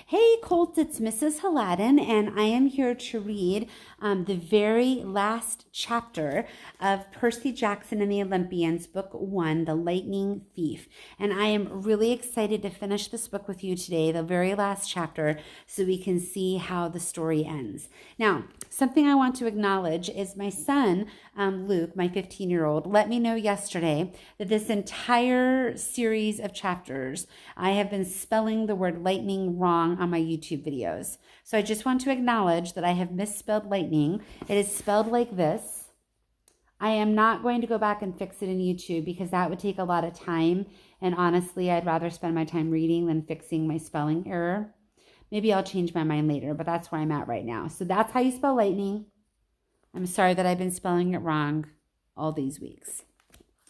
Hey Colt, it's Mrs. Hladun, and I am here to read the very last chapter of Percy Jackson and the Olympians, Book 1, The Lightning Thief. And I am really excited to finish this book with you today, the very last chapter, so we can see how the story ends. Now, something I want to acknowledge is my son, Luke, my 15-year-old, let me know yesterday that this entire series of chapters, I have been spelling the word lightning wrong on my YouTube videos. So I just want to acknowledge that I have misspelled lightning. It is spelled like this. I am not going to go back and fix it in YouTube because that would take a lot of time. And honestly, I'd rather spend my time reading than fixing my spelling error. Maybe I'll change my mind later, but that's where I'm at right now. So that's how you spell lightning. I'm sorry that I've been spelling it wrong all these weeks.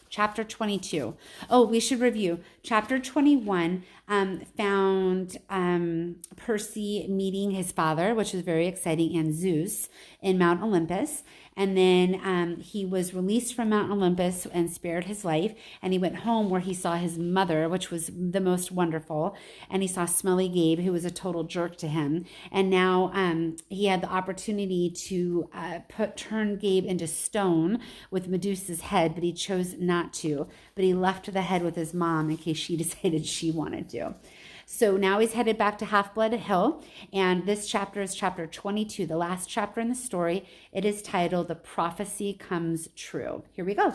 Chapter 22. Oh, we should review. Chapter 21 found Percy meeting his father, which was very exciting, and Zeus in Mount Olympus. And then he was released from Mount Olympus and spared his life. And he went home where he saw his mother, which was the most wonderful. And he saw Smelly Gabe, who was a total jerk to him. And now he had the opportunity to turn Gabe into stone with Medusa's head, but he chose not to. But he left the head with his mom in case she decided she wanted to. So now he's headed back to Half-Blood Hill, and this chapter is chapter 22, the last chapter in the story. It is titled, The Prophecy Comes True. Here we go.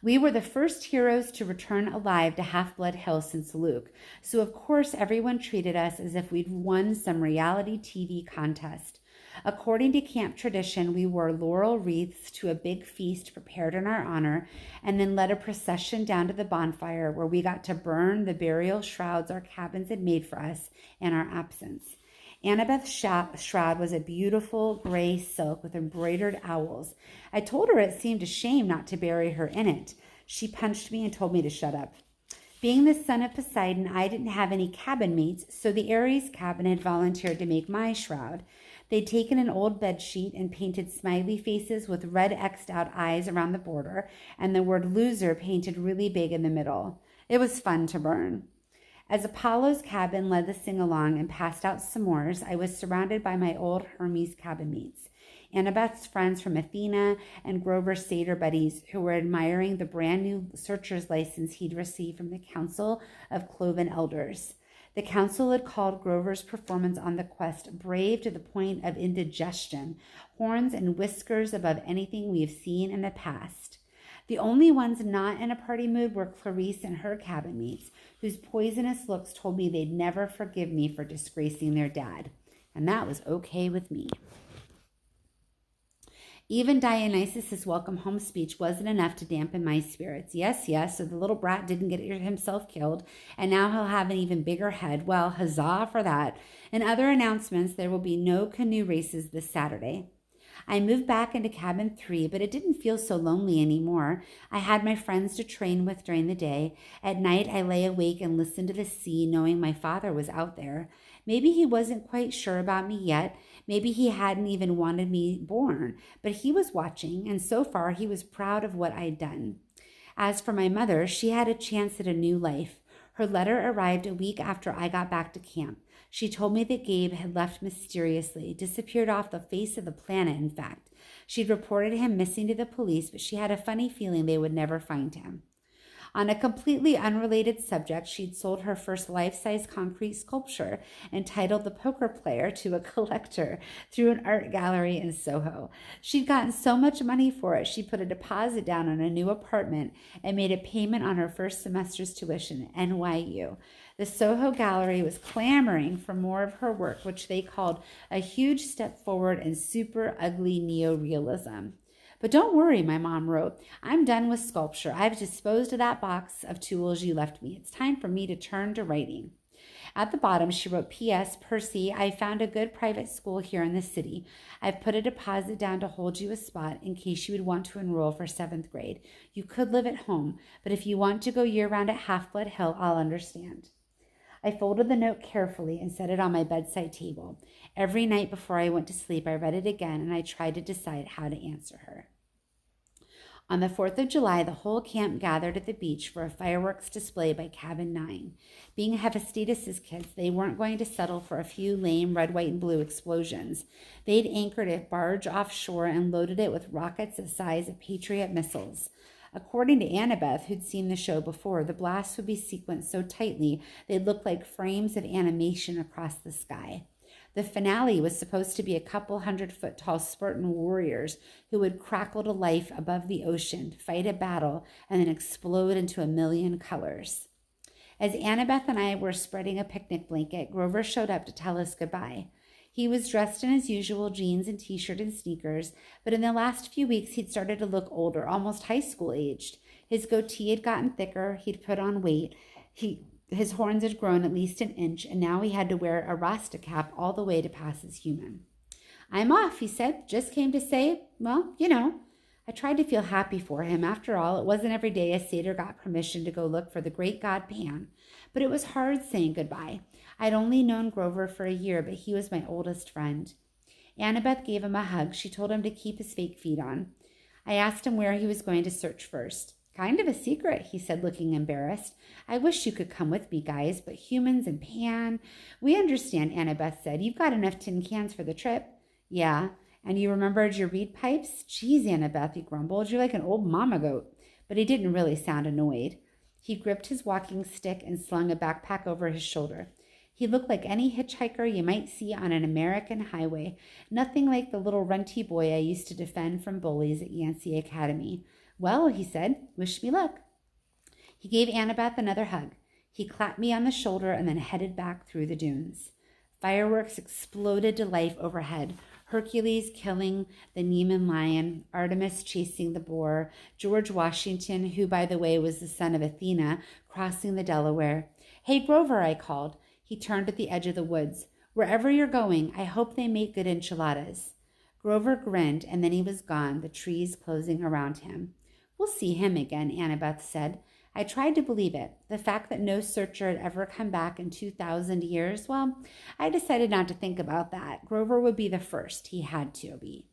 We were the first heroes to return alive to Half-Blood Hill since Luke, so of course everyone treated us as if we'd won some reality TV contest. According to camp tradition, we wore laurel wreaths to a big feast prepared in our honor, and then led a procession down to the bonfire where we got to burn the burial shrouds our cabins had made for us in our absence. Annabeth's shroud was a beautiful gray silk with embroidered owls. I told her it seemed a shame not to bury her in it. She punched me and told me to shut up. Being the son of Poseidon, I didn't have any cabin mates, so the Ares cabin had volunteered to make my shroud. They'd taken an old bed sheet and painted smiley faces with red X'd out eyes around the border and the word loser painted really big in the middle. It was fun to burn. As Apollo's cabin led the sing-along and passed out s'mores, I was surrounded by my old Hermes cabin mates, Annabeth's friends from Athena, and Grover's satyr buddies who were admiring the brand new searcher's license he'd received from the Council of Cloven Elders. The council had called Grover's performance on the quest brave to the point of indigestion, horns and whiskers above anything we have seen in the past. The only ones not in a party mood were Clarice and her cabin mates, whose poisonous looks told me they'd never forgive me for disgracing their dad. And that was okay with me. Even Dionysus's welcome home speech wasn't enough to dampen my spirits. Yes, so the little brat didn't get himself killed, and now he'll have an even bigger head. Well, huzzah for that. In other announcements, there will be no canoe races this Saturday. I moved back into cabin 3, but it didn't feel so lonely anymore. I had my friends to train with during the day. At night, I lay awake and listened to the sea, knowing my father was out there. Maybe he wasn't quite sure about me yet. Maybe he hadn't even wanted me born, but he was watching, and so far he was proud of what I'd done. As for my mother, she had a chance at a new life. Her letter arrived a week after I got back to camp. She told me that Gabe had left mysteriously, disappeared off the face of the planet, in fact. She'd reported him missing to the police, but she had a funny feeling they would never find him. On a completely unrelated subject, she'd sold her first life-size concrete sculpture entitled The Poker Player to a collector through an art gallery in Soho. She'd gotten so much money for it, she put a deposit down on a new apartment and made a payment on her first semester's tuition at NYU. The Soho Gallery was clamoring for more of her work, which they called a huge step forward in super ugly neorealism. But don't worry, my mom wrote, I'm done with sculpture. I've disposed of that box of tools you left me. It's time for me to turn to writing. At the bottom, she wrote, P.S. Percy, I found a good private school here in the city. I've put a deposit down to hold you a spot in case you would want to enroll for 7th grade. You could live at home, but if you want to go year-round at Half-Blood Hill, I'll understand. I folded the note carefully and set it on my bedside table. Every night before I went to sleep, I read it again, and I tried to decide how to answer her. On the 4th of July, the whole camp gathered at the beach for a fireworks display by Cabin 9. Being Hephaestus's kids, they weren't going to settle for a few lame red, white, and blue explosions. They'd anchored a barge offshore and loaded it with rockets the size of Patriot missiles. According to Annabeth, who'd seen the show before, the blasts would be sequenced so tightly they'd look like frames of animation across the sky. The finale was supposed to be a couple 100-foot-tall Spartan warriors who would crackle to life above the ocean, fight a battle, and then explode into a million colors. As Annabeth and I were spreading a picnic blanket, Grover showed up to tell us goodbye. He was dressed in his usual jeans and t-shirt and sneakers, but in the last few weeks he'd started to look older, almost high school aged. His goatee had gotten thicker, he'd put on weight, his horns had grown at least an inch, and now he had to wear a Rasta cap all the way to pass as human. "I'm off," he said. "Just came to say, well, you know." I tried to feel happy for him. After all, it wasn't every day a satyr got permission to go look for the great god Pan. But it was hard saying goodbye. I'd only known Grover for a year, but he was my oldest friend. Annabeth gave him a hug. She told him to keep his fake feet on. I asked him where he was going to search first. "Kind of a secret," he said, looking embarrassed. "I wish you could come with me, guys, but humans and Pan—" "We understand," Annabeth said. "You've got enough tin cans for the trip." "Yeah. And you remembered your reed pipes?" "Geez, Annabeth," he grumbled. "You're like an old mama goat." But he didn't really sound annoyed. He gripped his walking stick and slung a backpack over his shoulder. He looked like any hitchhiker you might see on an American highway, nothing like the little runty boy I used to defend from bullies at Yancey Academy. "Well," he said, "wish me luck." He gave Annabeth another hug. He clapped me on the shoulder and then headed back through the dunes. Fireworks exploded to life overhead. Hercules killing the Nemean lion, Artemis chasing the boar, George Washington, who, by the way, was the son of Athena, crossing the Delaware. "Hey, Grover," I called. He turned at the edge of the woods. "Wherever you're going, I hope they make good enchiladas." Grover grinned, and then he was gone, the trees closing around him. "We'll see him again," Annabeth said. I tried to believe it. The fact that no searcher had ever come back in 2,000 years, well, I decided not to think about that. Grover would be the first. He had to be.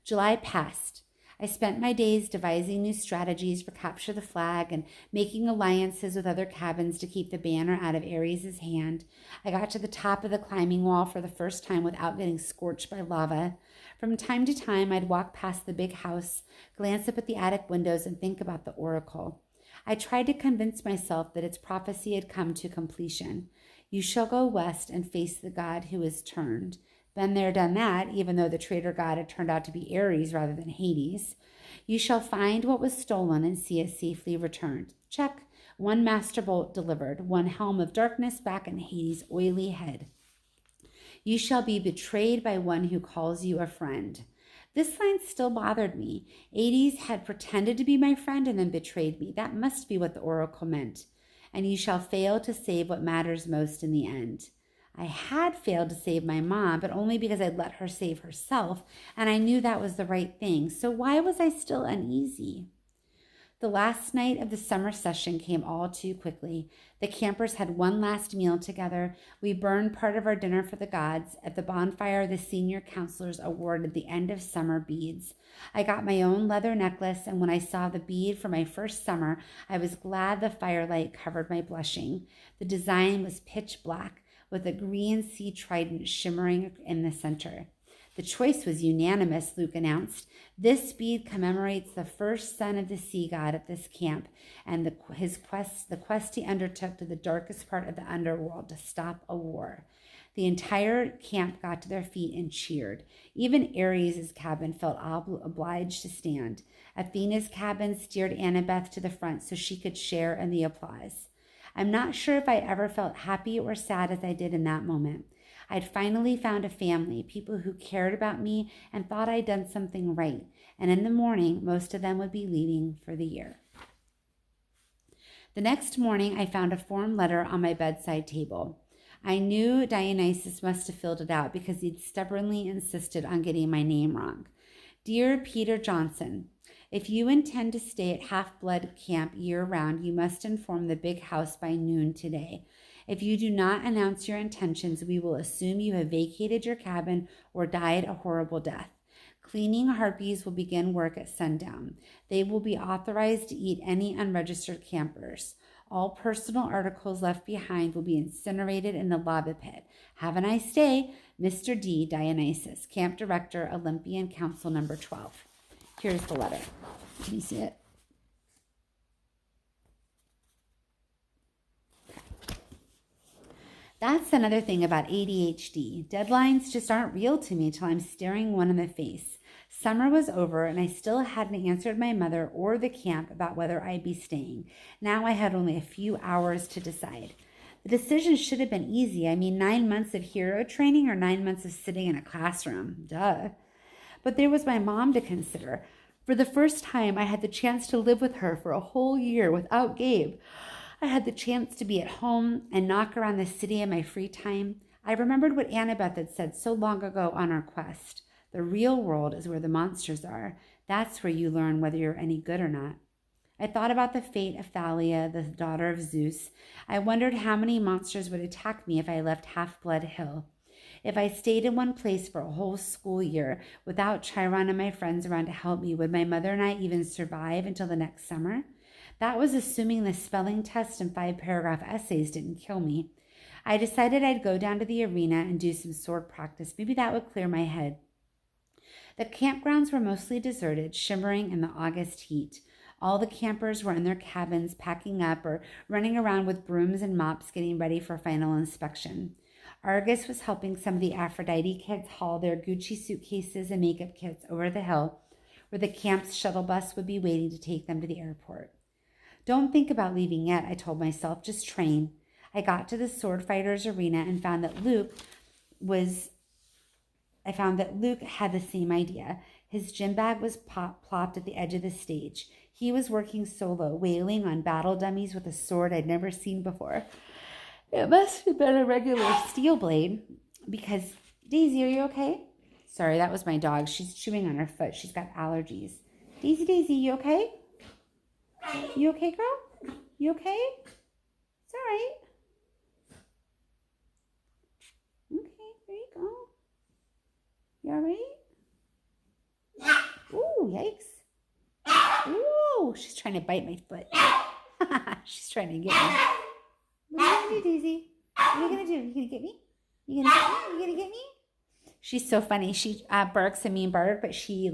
July passed. I spent my days devising new strategies for Capture the Flag and making alliances with other cabins to keep the banner out of Ares' hand. I got to the top of the climbing wall for the first time without getting scorched by lava. From time to time, I'd walk past the big house, glance up at the attic windows, and think about the oracle. I tried to convince myself that its prophecy had come to completion. You shall go west and face the god who is turned. Been there, done that, even though the traitor god had turned out to be Ares rather than Hades. You shall find what was stolen and see it safely returned. Check. One master bolt delivered, one helm of darkness back in Hades' oily head. You shall be betrayed by one who calls you a friend. This line still bothered me. Hades had pretended to be my friend and then betrayed me. That must be what the oracle meant. And you shall fail to save what matters most in the end. I had failed to save my mom, but only because I'd let her save herself, and I knew that was the right thing. So why was I still uneasy? The last night of the summer session came all too quickly. The campers had one last meal together. We burned part of our dinner for the gods. At the bonfire, the senior counselors awarded the end of summer beads. I got my own leather necklace, and when I saw the bead for my first summer, I was glad the firelight covered my blushing. The design was pitch black, with a green sea trident shimmering in the center. The choice was unanimous, Luke announced. This bead commemorates the first son of the sea god at this camp and the quest he undertook to the darkest part of the underworld to stop a war. The entire camp got to their feet and cheered. Even Ares' cabin felt obliged to stand. Athena's cabin steered Annabeth to the front so she could share in the applause. I'm not sure if I ever felt happy or sad as I did in that moment. I'd finally found a family, people who cared about me and thought I'd done something right. And in the morning, most of them would be leaving for the year. The next morning, I found a form letter on my bedside table. I knew Dionysus must have filled it out because he'd stubbornly insisted on getting my name wrong. Dear Peter Johnson, if you intend to stay at Half-Blood Camp year-round, you must inform the big house by noon today. If you do not announce your intentions, we will assume you have vacated your cabin or died a horrible death. Cleaning harpies will begin work at sundown. They will be authorized to eat any unregistered campers. All personal articles left behind will be incinerated in the lava pit. Have a nice day, Mr. D. Dionysus, Camp Director, Olympian Council Number 12. Here's the letter. Can you see it? That's another thing about ADHD. Deadlines just aren't real to me till I'm staring one in the face. Summer was over and I still hadn't answered my mother or the camp about whether I'd be staying. Now I had only a few hours to decide. The decision should have been easy. I mean, 9 months of hero training or 9 months of sitting in a classroom. Duh. But there was my mom to consider. For the first time, I had the chance to live with her for a whole year without Gabe. I had the chance to be at home and knock around the city in my free time. I remembered what Annabeth had said so long ago on our quest. The real world is where the monsters are. That's where you learn whether you're any good or not. I thought about the fate of Thalia, the daughter of Zeus. I wondered how many monsters would attack me if I left Half-Blood Hill. If I stayed in one place for a whole school year without Chiron and my friends around to help me, would my mother and I even survive until the next summer? That was assuming the spelling test and 5-paragraph essays didn't kill me. I decided I'd go down to the arena and do some sword practice. Maybe that would clear my head. The campgrounds were mostly deserted, shimmering in the August heat. All the campers were in their cabins, packing up or running around with brooms and mops, getting ready for final inspection. Argus was helping some of the Aphrodite kids haul their Gucci suitcases and makeup kits over the hill, where the camp's shuttle bus would be waiting to take them to the airport. Don't think about leaving yet, I told myself. Just train. I got to the sword fighters arena and found that Luke had the same idea. His gym bag was plopped at the edge of the stage. He was working solo, wailing on battle dummies with a sword I'd never seen before. It must have been a regular steel blade because... Daisy, are you okay? Sorry, that was my dog. She's chewing on her foot. She's got allergies. Daisy, you okay? You okay, girl? You okay? It's all right. Okay, there you go. You all right? Ooh, yikes. Ooh, she's trying to bite my foot. She's trying to get me. What are you going to do, Daisy? What are you going to do? You going to get me? You going to get me? You going to get me? She's so funny. She barks a mean bark, but she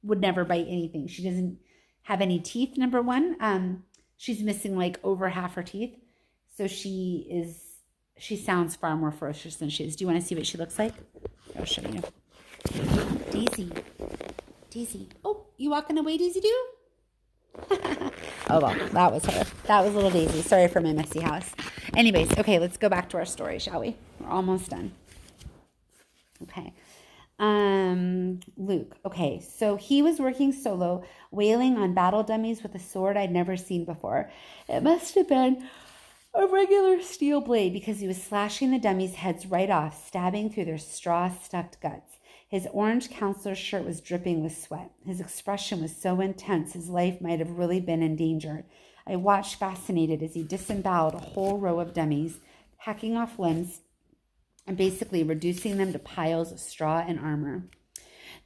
would never bite anything. She doesn't have any teeth, number one. She's missing like over half her teeth. So she sounds far more ferocious than she is. Do you want to see what she looks like? I'll show you. Daisy. Oh, you walking away, Daisy Doo? Oh, well, that was her. That was little Daisy. Sorry for my messy house. Anyways, okay, let's go back to our story, shall we? We're almost done. Okay. Luke. Okay, so he was working solo, wailing on battle dummies with a sword I'd never seen before. It must have been a regular steel blade because he was slashing the dummies' heads right off, stabbing through their straw-stuffed guts. His orange counselor's shirt was dripping with sweat. His expression was so intense his life might have really been in danger. I watched fascinated as he disemboweled a whole row of dummies, hacking off limbs and basically reducing them to piles of straw and armor.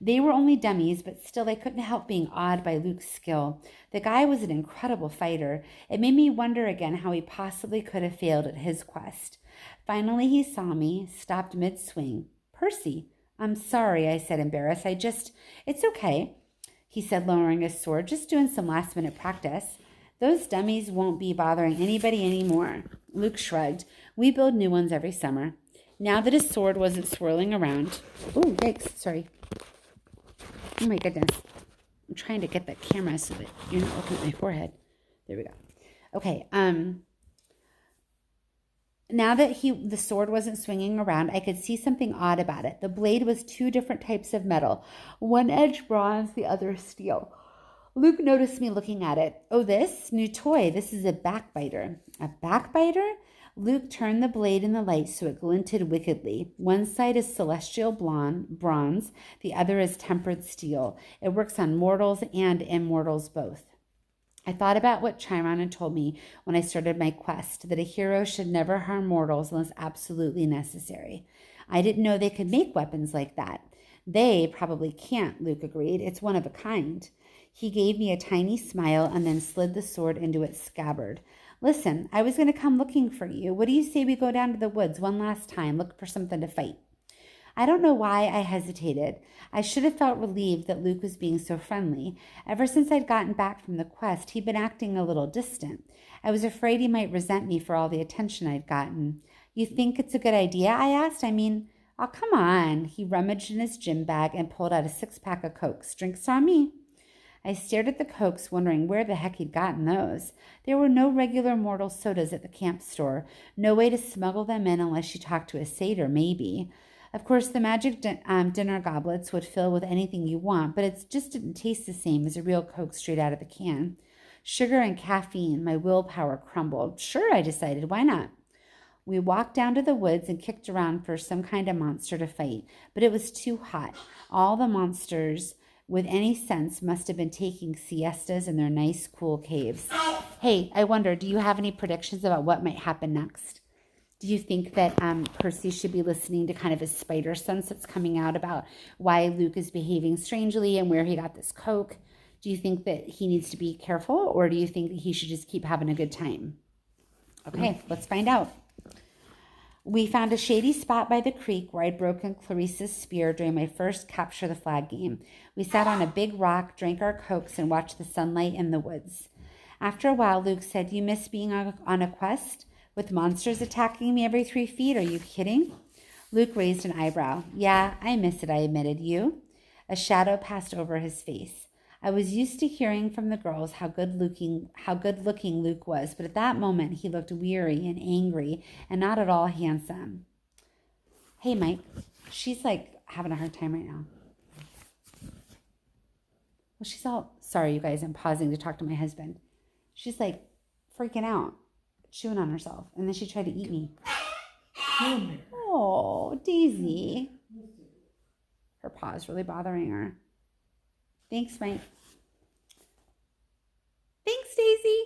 They were only dummies, but still I couldn't help being awed by Luke's skill. The guy was an incredible fighter. It made me wonder again how he possibly could have failed at his quest. Finally he saw me, stopped mid-swing. Percy, I'm sorry, I said, embarrassed. It's okay, he said, lowering his sword, just doing some last-minute practice. Those dummies won't be bothering anybody anymore. Luke shrugged. We build new ones every summer. Now that his sword wasn't swirling around. Oh, yikes, sorry. Oh my goodness. I'm trying to get the camera so that you're not looking at my forehead. There we go. Okay, now that the sword wasn't swinging around, I could see something odd about it. The blade was two different types of metal. One edge bronze, the other steel. Luke noticed me looking at it. Oh, this new toy. This is a backbiter. A backbiter? Luke turned the blade in the light so it glinted wickedly. One side is celestial bronze, the other is tempered steel. It works on mortals and immortals both. I thought about what Chiron had told me when I started my quest, that a hero should never harm mortals unless absolutely necessary. I didn't know they could make weapons like that. They probably can't, Luke agreed. It's one of a kind. He gave me a tiny smile and then slid the sword into its scabbard. Listen, I was going to come looking for you. What do you say we go down to the woods one last time, look for something to fight? I don't know why I hesitated. I should have felt relieved that Luke was being so friendly. Ever since I'd gotten back from the quest, he'd been acting a little distant. I was afraid he might resent me for all the attention I'd gotten. You think it's a good idea? I asked. Oh, come on. He rummaged in his gym bag and pulled out a 6-pack of Cokes. Drinks on me. I stared at the Cokes, wondering where the heck he'd gotten those. There were no regular mortal sodas at the camp store. No way to smuggle them in unless you talked to a satyr, maybe. Of course, the magic dinner goblets would fill with anything you want, but it just didn't taste the same as a real Coke straight out of the can. Sugar and caffeine, my willpower crumbled. Sure, I decided, why not? We walked down to the woods and kicked around for some kind of monster to fight, but it was too hot. All the monsters with any sense must have been taking siestas in their nice, cool caves. Hey, I wonder, do you have any predictions about what might happen next? Do you think that Percy should be listening to kind of his spider sense that's coming out about why Luke is behaving strangely and where he got this Coke? Do you think that he needs to be careful, or do you think that he should just keep having a good time? Okay, let's find out. We found a shady spot by the creek where I'd broken Clarissa's spear during my first capture the flag game. We sat on a big rock, drank our Cokes, and watched the sunlight in the woods. After a while, Luke said, you miss being on a quest? With monsters attacking me every 3 feet? Are you kidding? Luke raised an eyebrow. Yeah, I miss it, I admitted. You? A shadow passed over his face. I was used to hearing from the girls how good-looking Luke was, but at that moment he looked weary and angry and not at all handsome. Hey, Mike. She's having a hard time right now. Well, she's all, sorry, you guys, I'm pausing to talk to my husband. She's freaking out, chewing on herself, and then she tried to eat me. Oh, Daisy. Her paw's really bothering her. Thanks, Mike. Thanks, Daisy.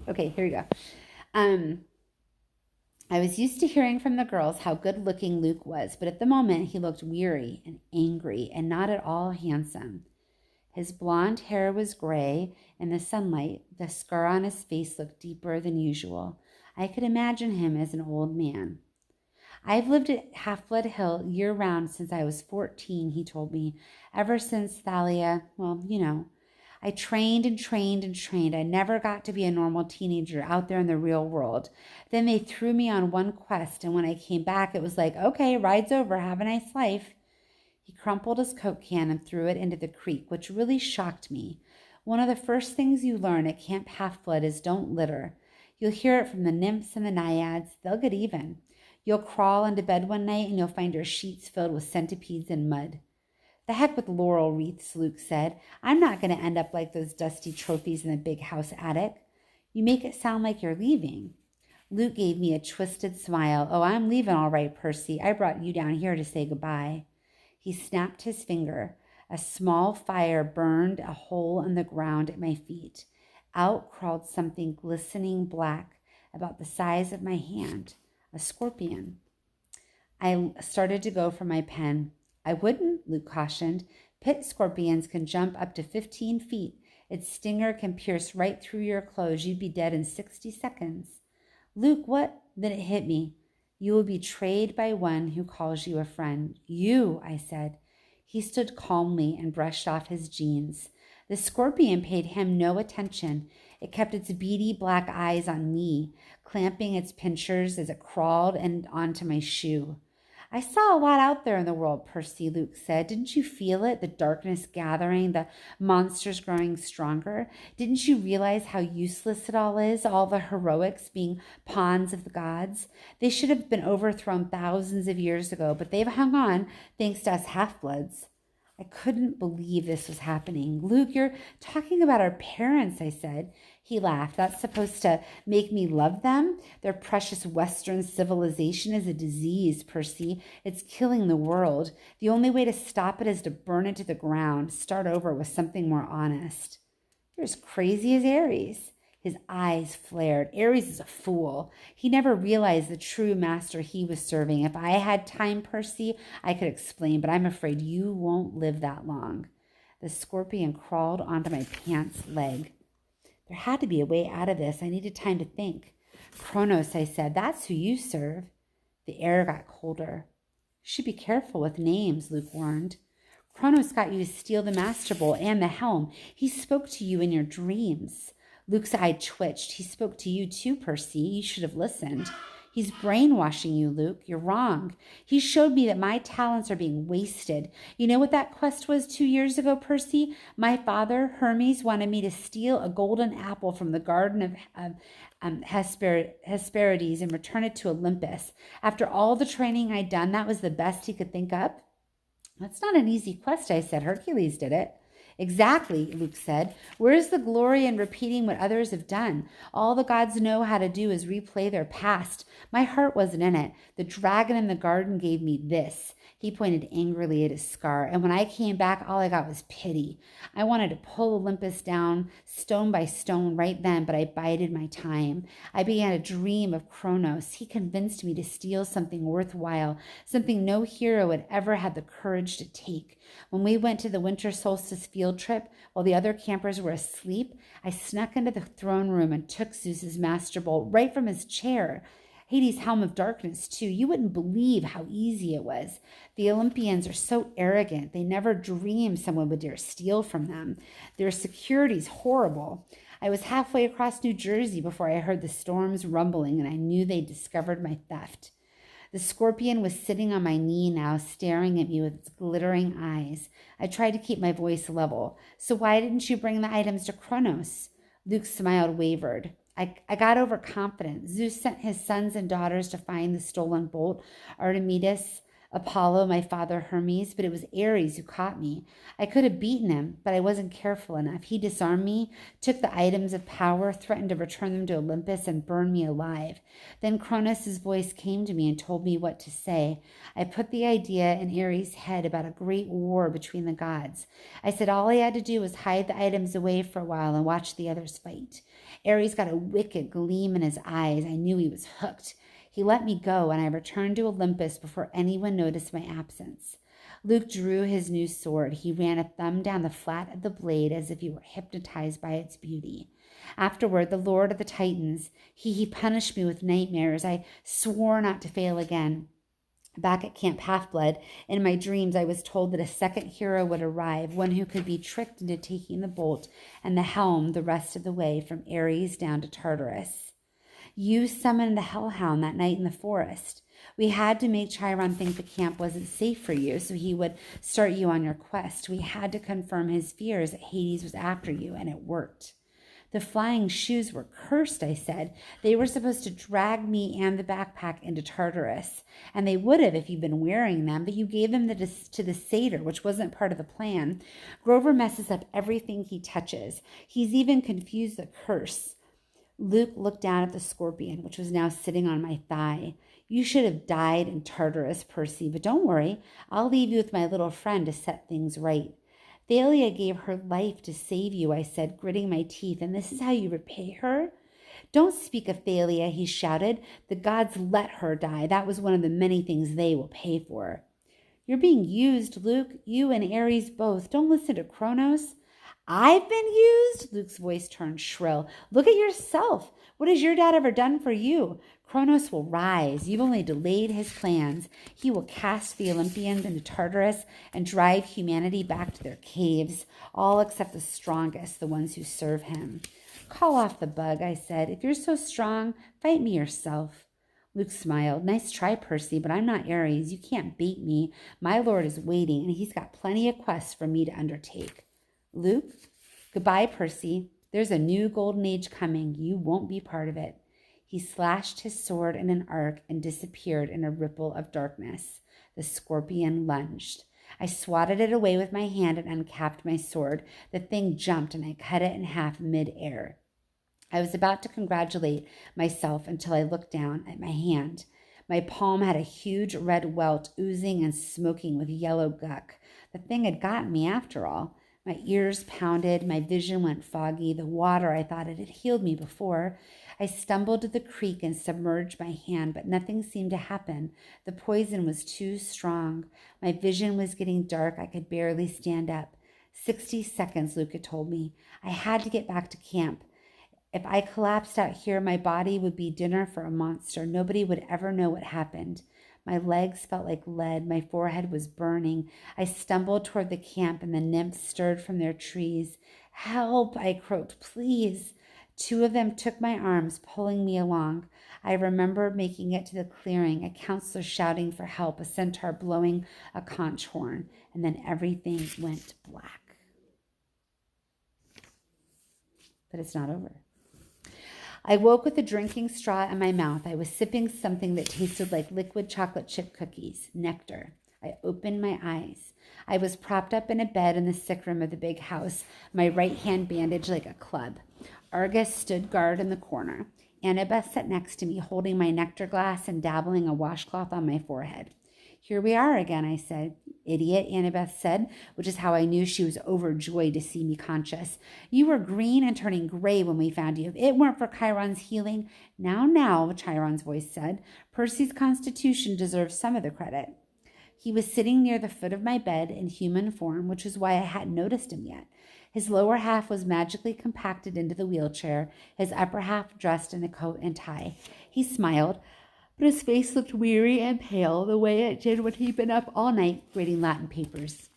Okay, here we go. I was used to hearing from the girls how good-looking Luke was, but at the moment he looked weary and angry and not at all handsome. His blonde hair was gray. In the sunlight, the scar on his face looked deeper than usual. I could imagine him as an old man. I've lived at Half-Blood Hill year-round since I was 14, he told me. Ever since Thalia, well, you know. I trained and trained and trained. I never got to be a normal teenager out there in the real world. Then they threw me on one quest, and when I came back, it was okay, ride's over, have a nice life. He crumpled his Coke can and threw it into the creek, which really shocked me. One of the first things you learn at Camp Half-Blood is don't litter. You'll hear it from the nymphs and the naiads. They'll get even. You'll crawl into bed one night and you'll find your sheets filled with centipedes and mud. The heck with laurel wreaths, Luke said. I'm not going to end up like those dusty trophies in the big house attic. You make it sound like you're leaving. Luke gave me a twisted smile. Oh, I'm leaving all right, Percy. I brought you down here to say goodbye. He snapped his finger. A small fire burned a hole in the ground at my feet. Out crawled something glistening black, about the size of my hand. A scorpion. I started to go for my pen. I wouldn't, Luke cautioned. Pit scorpions can jump up to 15 feet. Its stinger can pierce right through your clothes. You'd be dead in 60 seconds. Luke, what? Then it hit me. You will be betrayed by one who calls you a friend. You, I said. He stood calmly and brushed off his jeans. The scorpion paid him no attention. It kept its beady black eyes on me, clamping its pincers as it crawled and onto my shoe. I saw a lot out there in the world, Percy, Luke said. Didn't you feel it? The darkness gathering, the monsters growing stronger. Didn't you realize how useless it all is, all the heroics being pawns of the gods? They should have been overthrown thousands of years ago, but they've hung on thanks to us half-bloods. I couldn't believe this was happening. Luke, you're talking about our parents, I said. He laughed. That's supposed to make me love them? Their precious Western civilization is a disease, Percy. It's killing the world. The only way to stop it is to burn it to the ground, start over with something more honest. You're as crazy as Aries. His eyes flared. Ares is a fool. He never realized the true master he was serving. If I had time, Percy, I could explain, but I'm afraid you won't live that long. The scorpion crawled onto my pants leg. There had to be a way out of this. I needed time to think. Kronos, I said, that's who you serve. The air got colder. You should be careful with names, Luke warned. Kronos got you to steal the Master Bowl and the helm. He spoke to you in your dreams. Luke's eye twitched. He spoke to you too, Percy. You should have listened. He's brainwashing you, Luke. You're wrong. He showed me that my talents are being wasted. You know what that quest was 2 years ago, Percy? My father, Hermes, wanted me to steal a golden apple from the garden of Hesperides and return it to Olympus. After all the training I'd done, that was the best he could think up. That's not an easy quest, I said. Hercules did it. Exactly, Luke said. Where's the glory in repeating what others have done? All the gods know how to do is replay their past. My heart wasn't in it. The dragon in the garden gave me this. He pointed angrily at his scar, and when I came back, all I got was pity. I wanted to pull Olympus down stone by stone right then, but I bided my time. I began to dream of Kronos. He convinced me to steal something worthwhile, something no hero had ever had the courage to take. When we went to the winter solstice field trip, while the other campers were asleep, I snuck into the throne room and took Zeus's master bolt right from his chair. Hades' helm of darkness, too. You wouldn't believe how easy it was. The Olympians are so arrogant. They never dream someone would dare steal from them. Their security's horrible. I was halfway across New Jersey before I heard the storms rumbling, and I knew they'd discovered my theft. The scorpion was sitting on my knee now, staring at me with its glittering eyes. I tried to keep my voice level. So why didn't you bring the items to Kronos? Luke's smile wavered. I got overconfident. Zeus sent his sons and daughters to find the stolen bolt, Artemis, Apollo, my father Hermes, but it was Ares who caught me. I could have beaten him, but I wasn't careful enough. He disarmed me, took the items of power, threatened to return them to Olympus, and burn me alive. Then Kronos' voice came to me and told me what to say. I put the idea in Ares' head about a great war between the gods. I said all I had to do was hide the items away for a while and watch the others fight. Ares got a wicked gleam in his eyes. I knew he was hooked. He let me go, and I returned to Olympus before anyone noticed my absence. Luke drew his new sword. He ran a thumb down the flat of the blade as if he were hypnotized by its beauty. Afterward, the Lord of the Titans, he punished me with nightmares. I swore not to fail again. Back at Camp Half-Blood, in my dreams, I was told that a second hero would arrive, one who could be tricked into taking the bolt and the helm the rest of the way from Ares down to Tartarus. You summoned the hellhound that night in the forest. We had to make Chiron think the camp wasn't safe for you, so he would start you on your quest. We had to confirm his fears that Hades was after you, and it worked. The flying shoes were cursed, I said. They were supposed to drag me and the backpack into Tartarus, and they would have if you'd been wearing them, but you gave them to the satyr, which wasn't part of the plan. Grover messes up everything he touches. He's even confused the curse. Luke looked down at the scorpion, which was now sitting on my thigh. You should have died in Tartarus, Percy, but don't worry. I'll leave you with my little friend to set things right. Thalia gave her life to save you, I said, gritting my teeth, and this is how you repay her? Don't speak of Thalia, he shouted. The gods let her die. That was one of the many things they will pay for. You're being used, Luke. You and Ares both. Don't listen to Kronos. I've been used? Luke's voice turned shrill. Look at yourself. What has your dad ever done for you? Kronos will rise. You've only delayed his plans. He will cast the Olympians into Tartarus and drive humanity back to their caves, all except the strongest, the ones who serve him. Call off the bug, I said. If you're so strong, fight me yourself. Luke smiled. Nice try, Percy, but I'm not Ares. You can't beat me. My lord is waiting, and he's got plenty of quests for me to undertake. Luke, goodbye, Percy. There's a new golden age coming. You won't be part of it. He slashed his sword in an arc and disappeared in a ripple of darkness. The scorpion lunged. I swatted it away with my hand and uncapped my sword. The thing jumped, and I cut it in half mid-air. I was about to congratulate myself until I looked down at my hand. My palm had a huge red welt oozing and smoking with yellow guck. The thing had gotten me after all. My ears pounded, my vision went foggy. The water, I thought it had healed me before. I stumbled to the creek and submerged my hand, but nothing seemed to happen. The poison was too strong. My vision was getting dark. I could barely stand up. 60 seconds, Luca told me. I had to get back to camp. If I collapsed out here, my body would be dinner for a monster. Nobody would ever know what happened. My legs felt like lead. My forehead was burning. I stumbled toward the camp, and the nymphs stirred from their trees. Help, I croaked, please. 2 of them took my arms, pulling me along. I remember making it to the clearing, a counselor shouting for help, a centaur blowing a conch horn, and then everything went black. But it's not over. I woke with a drinking straw in my mouth. I was sipping something that tasted like liquid chocolate chip cookies, nectar. I opened my eyes. I was propped up in a bed in the sick room of the big house, my right hand bandaged like a club. Argus stood guard in the corner. Annabeth sat next to me, holding my nectar glass and dabbling a washcloth on my forehead. Here we are again, I said. Idiot, Annabeth said, which is how I knew she was overjoyed to see me conscious. You were green and turning gray when we found you. If it weren't for Chiron's healing. Now, Chiron's voice said. Percy's constitution deserves some of the credit. He was sitting near the foot of my bed in human form, which is why I hadn't noticed him yet. His lower half was magically compacted into the wheelchair, his upper half dressed in a coat and tie. He smiled, but his face looked weary and pale, the way it did when he'd been up all night grading Latin papers.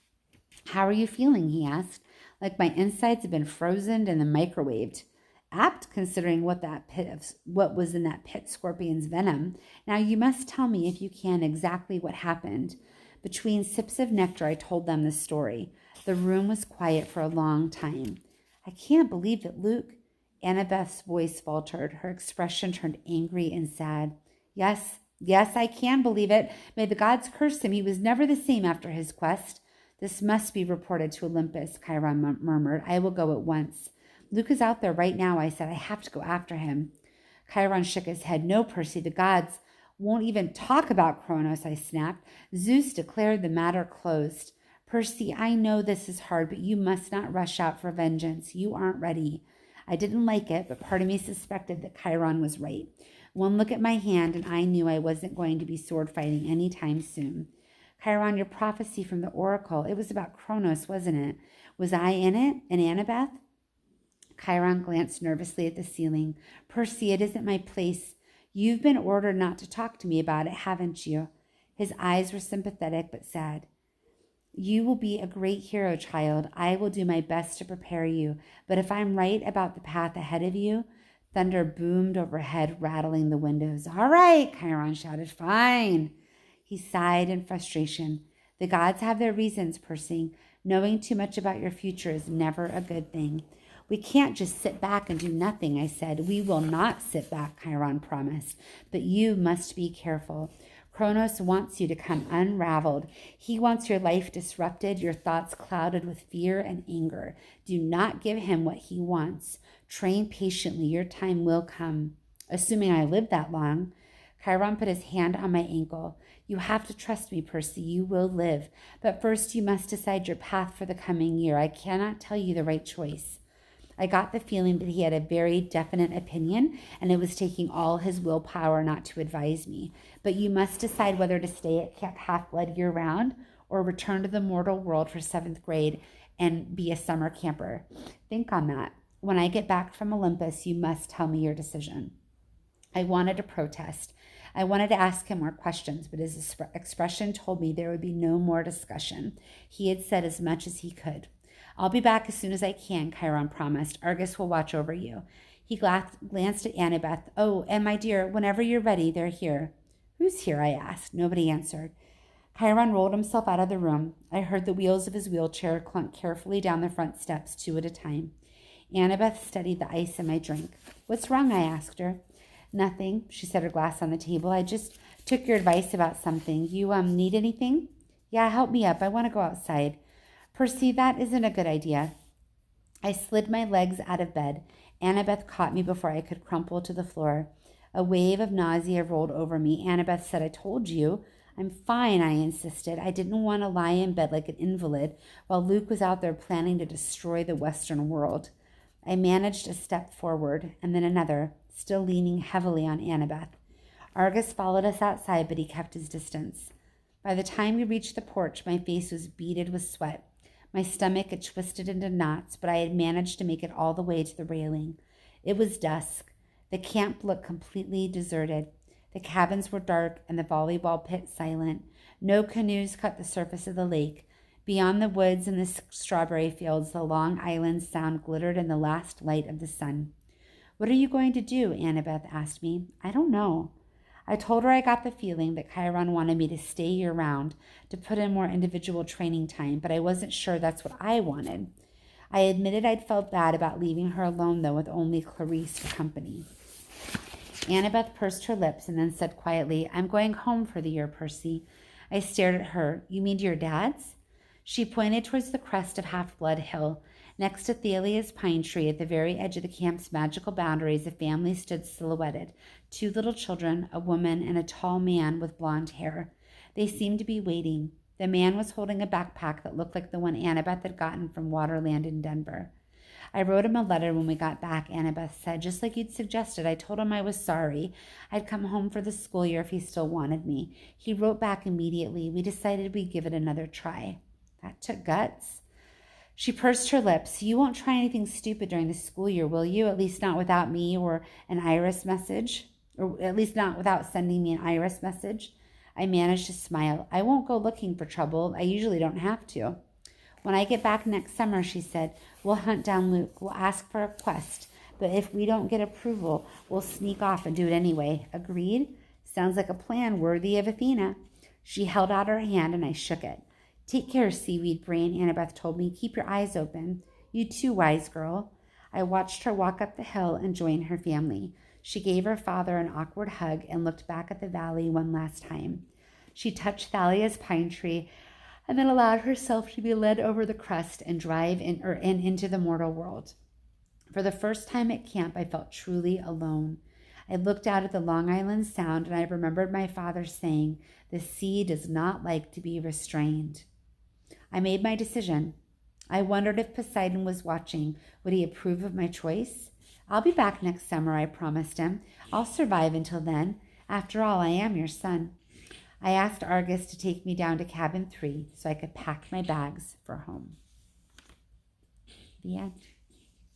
How are you feeling? He asked, like my insides had been frozen and then microwaved. Apt, considering what was in that pit scorpion's venom. Now you must tell me, if you can, exactly what happened. Between sips of nectar, I told them the story. The room was quiet for a long time. I can't believe it, Luke. Annabeth's voice faltered. Her expression turned angry and sad. Yes, I can believe it. May the gods curse him. He was never the same after his quest. This must be reported to Olympus, Chiron murmured. I will go at once. Luke is out there right now, I said. I have to go after him. Chiron shook his head. No, Percy, the gods won't even talk about Kronos, I snapped. Zeus declared the matter closed. Percy, I know this is hard, but you must not rush out for vengeance. You aren't ready. I didn't like it, but part of me suspected that Chiron was right. One look at my hand, and I knew I wasn't going to be sword fighting anytime soon. Chiron, your prophecy from the oracle, it was about Kronos, wasn't it? Was I in it? And Annabeth? Chiron glanced nervously at the ceiling. Percy, it isn't my place. You've been ordered not to talk to me about it, haven't you? His eyes were sympathetic but sad. You will be a great hero, child. I will do my best to prepare you. But if I'm right about the path ahead of you... Thunder boomed overhead, rattling the windows. All right, Chiron shouted. Fine. He sighed in frustration. The gods have their reasons, Percy. Knowing too much about your future is never a good thing. We can't just sit back and do nothing, I said. We will not sit back, Chiron promised. But you must be careful. Kronos wants you to come unraveled. He wants your life disrupted, your thoughts clouded with fear and anger. Do not give him what he wants. Train patiently. Your time will come. Assuming I live that long. Chiron put his hand on my ankle. You have to trust me, Percy. You will live. But first you must decide your path for the coming year. I cannot tell you the right choice. I got the feeling that he had a very definite opinion, and it was taking all his willpower not to advise me. But you must decide whether to stay at Camp Half-Blood year-round or return to the mortal world for 7th grade and be a summer camper. Think on that. When I get back from Olympus, you must tell me your decision. I wanted to protest. I wanted to ask him more questions, but his expression told me there would be no more discussion. He had said as much as he could. I'll be back as soon as I can, Chiron promised. Argus will watch over you. He glanced at Annabeth. Oh, and my dear, whenever you're ready, they're here. Who's here? I asked. Nobody answered. Chiron rolled himself out of the room. I heard the wheels of his wheelchair clunk carefully down the front steps, 2 at a time. Annabeth studied the ice in my drink. What's wrong? I asked her. Nothing. She set her glass on the table. I just took your advice about something. You need anything? Yeah, help me up. I want to go outside. Percy, that isn't a good idea. I slid my legs out of bed. Annabeth caught me before I could crumple to the floor. A wave of nausea rolled over me. Annabeth said, I told you. I'm fine, I insisted. I didn't want to lie in bed like an invalid while Luke was out there planning to destroy the Western world. I managed a step forward and then another, still leaning heavily on Annabeth. Argus followed us outside, but he kept his distance. By the time we reached the porch, my face was beaded with sweat. My stomach had twisted into knots, but I had managed to make it all the way to the railing. It was dusk. The camp looked completely deserted. The cabins were dark and the volleyball pit silent. No canoes cut the surface of the lake. Beyond the woods and the strawberry fields, the Long Island Sound glittered in the last light of the sun. "What are you going to do?" Annabeth asked me. "I don't know." I told her I got the feeling that Chiron wanted me to stay year-round, to put in more individual training time, but I wasn't sure that's what I wanted. I admitted I'd felt bad about leaving her alone, though, with only Clarice for company. Annabeth pursed her lips and then said quietly, "I'm going home for the year, Percy." I stared at her. "You mean to your dad's?" She pointed towards the crest of Half-Blood Hill. Next to Thalia's pine tree, at the very edge of the camp's magical boundaries, a family stood silhouetted. 2 little children, a woman, and a tall man with blonde hair. They seemed to be waiting. The man was holding a backpack that looked like the one Annabeth had gotten from Waterland in Denver. "I wrote him a letter when we got back," Annabeth said, "just like you'd suggested. I told him I was sorry. I'd come home for the school year if he still wanted me. He wrote back immediately. We decided we'd give it another try." That took guts. She pursed her lips. "You won't try anything stupid during the school year, will you? At least not without me or an Iris message. Or at least not without sending me an Iris message." I managed to smile. "I won't go looking for trouble. I usually don't have to." "When I get back next summer," she said, "we'll hunt down Luke. We'll ask for a quest. But if we don't get approval, we'll sneak off and do it anyway. Agreed? Sounds like a plan worthy of Athena." She held out her hand and I shook it. "Take care, seaweed brain," Annabeth told me. "Keep your eyes open. You too, wise girl." I watched her walk up the hill and join her family. She gave her father an awkward hug and looked back at the valley one last time. She touched Thalia's pine tree and then allowed herself to be led over the crest and drive into the mortal world. For the first time at camp, I felt truly alone. I looked out at the Long Island Sound and I remembered my father saying, "The sea does not like to be restrained." I made my decision. I wondered if Poseidon was watching. Would he approve of my choice? "I'll be back next summer," I promised him. "I'll survive until then. After all, I am your son." I asked Argus to take me down to cabin 3 so I could pack my bags for home. The end.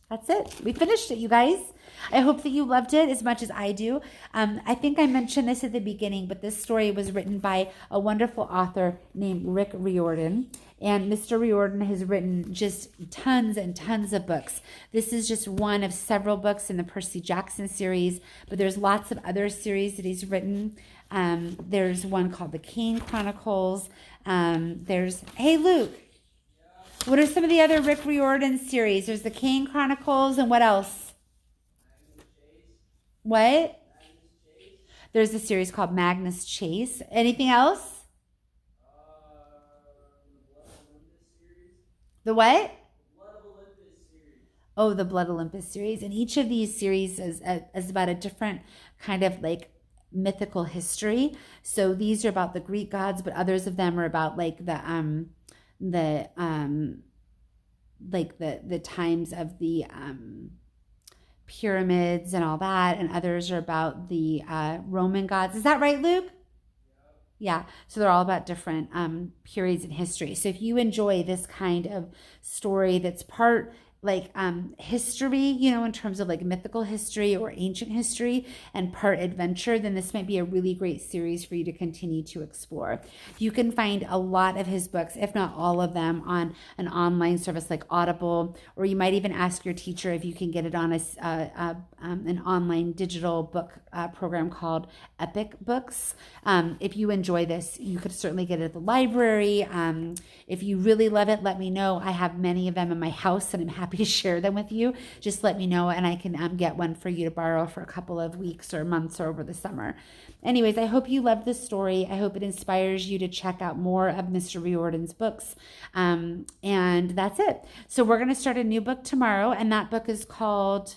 That's it. We finished it, you guys. I hope that you loved it as much as I do. I think I mentioned this at the beginning, but this story was written by a wonderful author named Rick Riordan. And Mr. Riordan has written just tons and tons of books. This is just one of several books in the Percy Jackson series, but there's lots of other series that he's written. There's one called The Kane Chronicles. Hey, Luke. What are some of the other Rick Riordan series? There's the Kane Chronicles, and what else? What? There's a series called Magnus Chase. Anything else? The what? Oh, the Blood Olympus series. And each of these series is about a different kind of like mythical history. So these are about the Greek gods, but others of them are about like the times of the pyramids and all that, and others are about the Roman gods. Is that right, Luke? Yeah, so they're all about different periods in history. So if you enjoy this kind of story that's part like history, you know, in terms of like mythical history or ancient history, and part adventure, then this might be a really great series for you to continue to explore. You can find a lot of his books, if not all of them, on an online service like Audible, or you might even ask your teacher if you can get it on an online digital book program called Epic Books. If you enjoy this, you could certainly get it at the library. If you really love it, let me know. I have many of them in my house and I'm happy to share them with you. Just let me know and I can get one for you to borrow for a couple of weeks or months or over the summer. Anyways, I hope you loved this story. I hope it inspires you to check out more of Mr. Riordan's books. And that's it. So we're going to start a new book tomorrow, and that book is called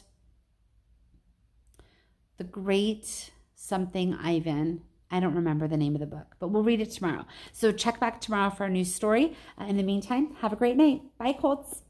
The Great Something Ivan. I don't remember the name of the book, but we'll read it tomorrow. So check back tomorrow for our new story. In the meantime, have a great night. Bye, Colts.